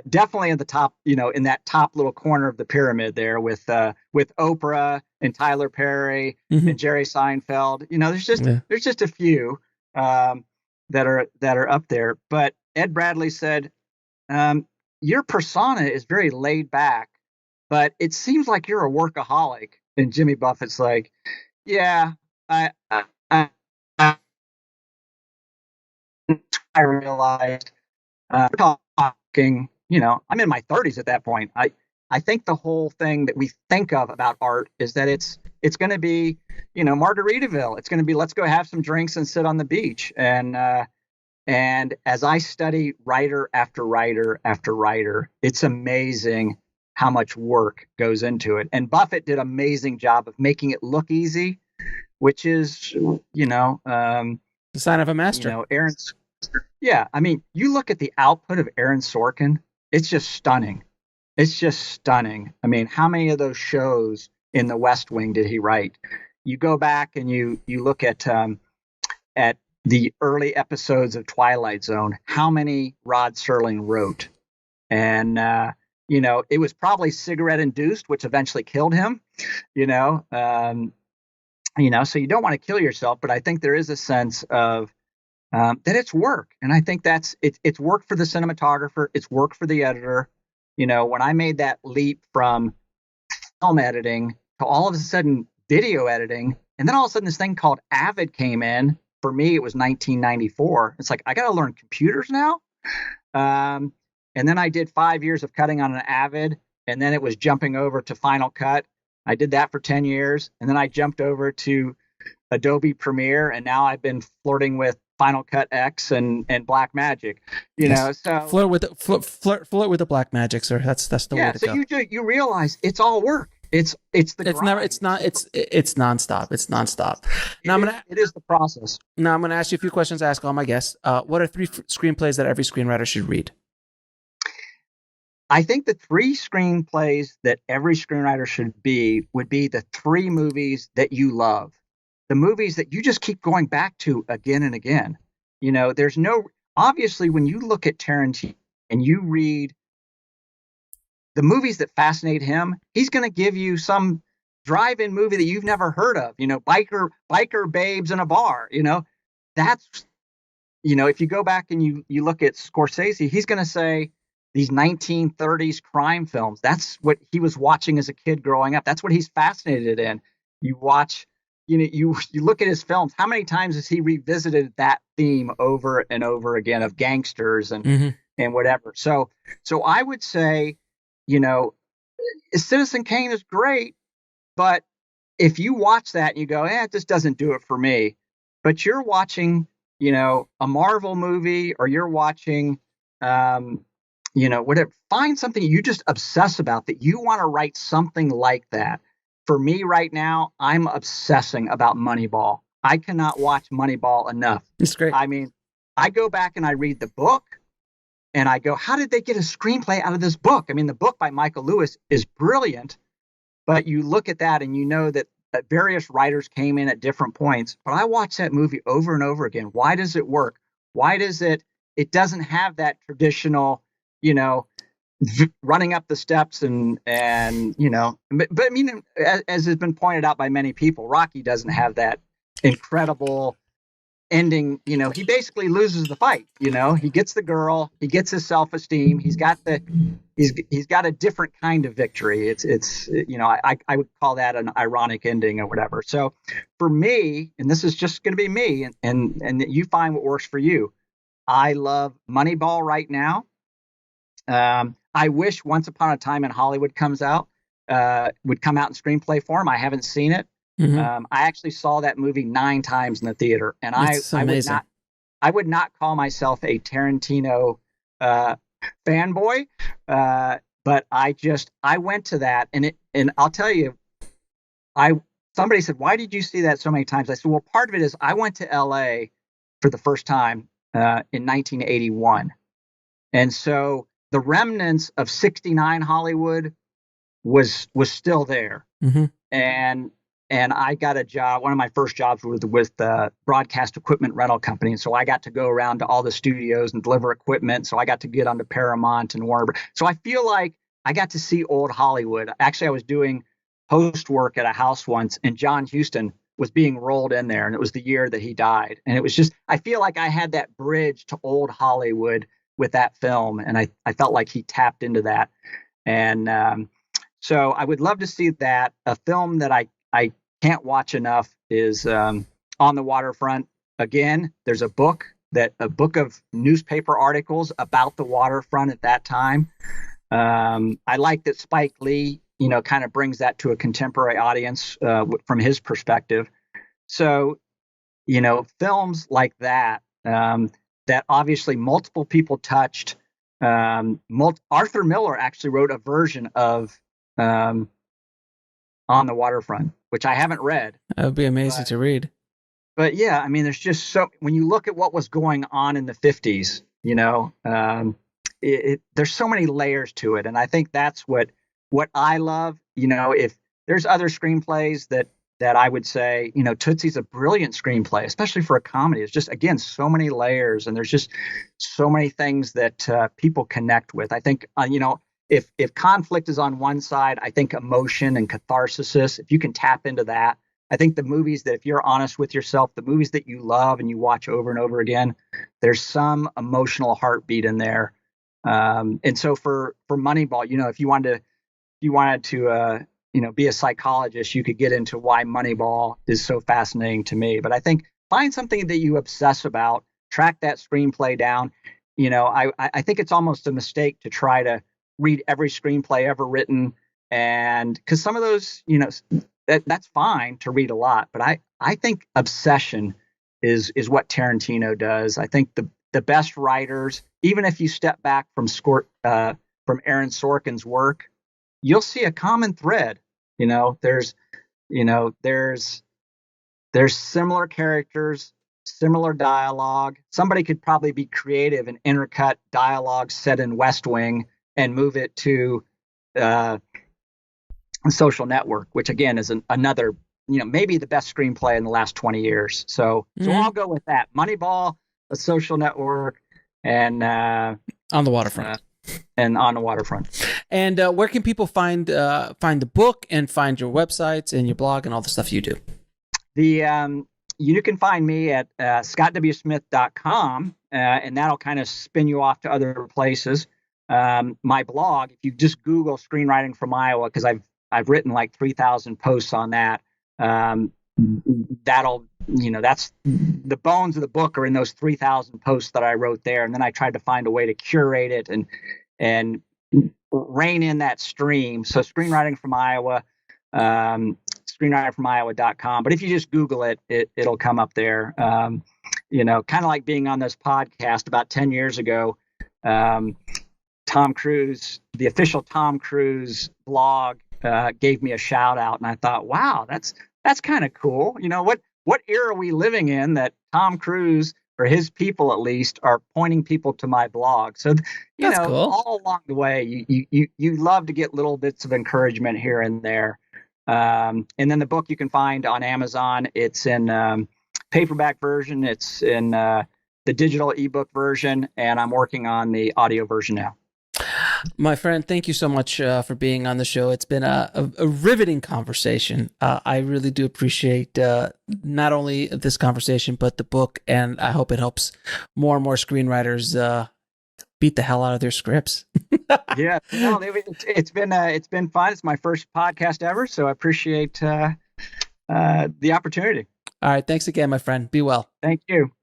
Definitely in the top, in that top little corner of the pyramid there with Oprah and Tyler Perry and Jerry Seinfeld. There's just a few that are up there. But Ed Bradley said, your persona is very laid back, but it seems like you're a workaholic. And Jimmy Buffett's like, yeah, I realized talking, I'm in my 30s at that point. I think the whole thing that we think of about art is that it's going to be, Margaritaville. It's going to be, let's go have some drinks and sit on the beach. And as I study writer after writer after writer, it's amazing how much work goes into it. And Buffett did an amazing job of making it look easy, which is, the sign of a master. Aaron's. Yeah, I mean, you look at the output of Aaron Sorkin, it's just stunning. It's just stunning. I mean, how many of those shows in the West Wing did he write? You go back and you look at the early episodes of Twilight Zone, how many Rod Serling wrote. And, it was probably cigarette induced, which eventually killed him, so you don't want to kill yourself. But I think there is a sense of that it's work. And I think it's work for the cinematographer. It's work for the editor. When I made that leap from film editing to all of a sudden video editing, and then all of a sudden this thing called Avid came in. For me, it was 1994. It's like, I got to learn computers now. And then I did 5 years of cutting on an Avid, and then it was jumping over to Final Cut. I did that for 10 years, and then I jumped over to Adobe Premiere, and now I've been flirting with Final Cut X and Blackmagic. So flirt with the Blackmagic, sir. That's the way to go. So you realize it's all work. It's nonstop. It's nonstop. Now it is the process. Now I'm gonna ask you a few questions. I ask all my guests. What are 3 screenplays that every screenwriter should read? I think the 3 screenplays that every screenwriter would be the 3 movies that you love, the movies that you just keep going back to again and again. Obviously when you look at Tarantino and you read the movies that fascinate him, he's going to give you some drive-in movie that you've never heard of, biker babes in a bar, that's, if you go back and you look at Scorsese, he's going to say, these 1930s crime films, that's what he was watching as a kid growing up. That's what he's fascinated in. You watch, you look at his films. How many times has he revisited that theme over and over again of gangsters and whatever? So I would say, Citizen Kane is great, but if you watch that and you go, it just doesn't do it for me, but you're watching, a Marvel movie, or you're watching, whatever, find something you just obsess about that you want to write something like that. For me right now, I'm obsessing about Moneyball. I cannot watch Moneyball enough. It's great. I mean, I go back and I read the book and I go, how did they get a screenplay out of this book? I mean, the book by Michael Lewis is brilliant, but you look at that and you know that various writers came in at different points. But I watch that movie over and over again. Why does it work? Why does it doesn't have that traditional, running up the steps and but I mean, as has been pointed out by many people, Rocky doesn't have that incredible ending. He basically loses the fight. He gets the girl, he gets his self-esteem, he's got a different kind of victory. I would call that an ironic ending or whatever. So for me, and this is just going to be me, and you find what works for you. I love Moneyball right now. I wish Once Upon a Time in Hollywood would come out in screenplay form. I haven't seen it. I actually saw that movie 9 times in the theater, and I would not call myself a Tarantino fanboy, but I went to that, and I'll tell you, somebody said, why did you see that so many times? I said, well, part of it is I went to LA for the first time in 1981. And so the remnants of 69 Hollywood was still there. Mm-hmm. And I got a job. One of my first jobs was with the broadcast equipment rental company. And so I got to go around to all the studios and deliver equipment. So I got to get onto Paramount and Warner. So I feel like I got to see old Hollywood. Actually, I was doing post work at a house once, and John Huston was being rolled in there. And it was the year that he died. And it was just, I feel like I had that bridge to old Hollywood with that film. And I felt like he tapped into that. And so I would love to see that. A film that I can't watch enough is On the Waterfront. Again, there's a book of newspaper articles about the waterfront at that time. I like that Spike Lee, kind of brings that to a contemporary audience from his perspective. So, films like that, that obviously multiple people touched. Arthur Miller actually wrote a version of On the Waterfront, which I haven't read. That would be amazing to read. But yeah, I mean, there's just when you look at what was going on in the 50s, there's so many layers to it. And I think that's what I love. If there's other screenplays that I would say, Tootsie's a brilliant screenplay, especially for a comedy. It's just, again, so many layers, and there's just so many things that people connect with. I think, if conflict is on one side, I think emotion and catharsis, if you can tap into that, I think the movies that, if you're honest with yourself, the movies that you love and you watch over and over again, there's some emotional heartbeat in there. And so for Moneyball, if you wanted to be a psychologist, you could get into why Moneyball is so fascinating to me. But I think find something that you obsess about, track that screenplay down. I think it's almost a mistake to try to read every screenplay ever written. And because some of those, that's fine to read a lot. But I think obsession is what Tarantino does. I think the best writers, even if you step back from Aaron Sorkin's work, you'll see a common thread. There's similar characters, similar dialogue. Somebody could probably be creative and intercut dialogue set in West Wing and move it to Social Network, which again is another, maybe the best screenplay in the last 20 years. So I'll go with that. Moneyball, A Social Network, and On the Waterfront. And On the Waterfront. And where can people find the book and find your websites and your blog and all the stuff you do? You can find me at scottwsmith.com, and that'll kind of spin you off to other places. My blog, if you just Google Screenwriting from Iowa, because I've written like 3,000 posts on that. That'll, that's the bones of the book are in those 3,000 posts that I wrote there. And then I tried to find a way to curate it and rein in that stream. So Screenwriting from Iowa, screenwriterfromiowa.com. But if you just Google it, it'll come up there. Kind of like being on this podcast about 10 years ago. Tom Cruise, the official Tom Cruise blog, gave me a shout out, and I thought, wow, that's kind of cool. What era are we living in that Tom Cruise, or his people at least, are pointing people to my blog? So that's cool. All along the way, you love to get little bits of encouragement here and there. And then the book you can find on Amazon. It's in paperback version. It's in the digital ebook version, and I'm working on the audio version now. My friend, thank you so much for being on the show. It's been a riveting conversation. I really do appreciate not only this conversation, but the book, and I hope it helps more and more screenwriters beat the hell out of their scripts. Yeah, no, it's been fun. It's my first podcast ever, so I appreciate the opportunity. All right, thanks again, my friend. Be well. Thank you.